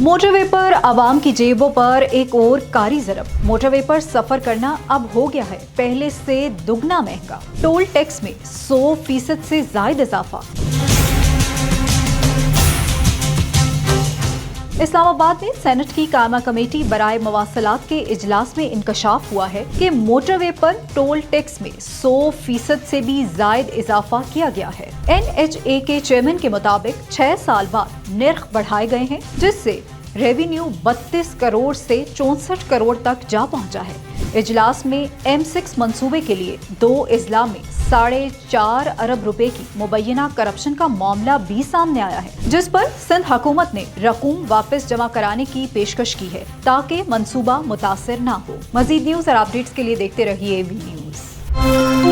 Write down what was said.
Motorway पर आवाम की जेबों पर एक और कारी ज़रब। मोटरवे पर सफर करना अब हो गया है पहले से दुगना महंगा। टोल टैक्स में 100% से ज़ायद इजाफा। इस्लामाबाद में सेनेट की कायमा कमेटी बराए मवासलात के इजलास में इंकशाफ हुआ है कि मोटरवे पर टोल टैक्स में 100% से भी ज़ायद इजाफा किया गया है। NHA के चेयरमैन के मुताबिक 6 साल बाद निर्ख बढ़ाए गए हैं, जिससे रेवेन्यू 32 करोड़ से 64 करोड़ तक जा पहुंचा है। इजलास में M6 मंसूबे के लिए 2 इजला में 4.5 अरब रुपए की मुबैना करप्शन का मामला भी सामने आया है, जिस पर सिंध हुकूमत ने रकूम वापस जमा कराने की पेशकश की है ताकि मंसूबा मुतासिर ना हो। मजीद न्यूज और अपडेट्स के लिए देखते रहिए वी न्यूज।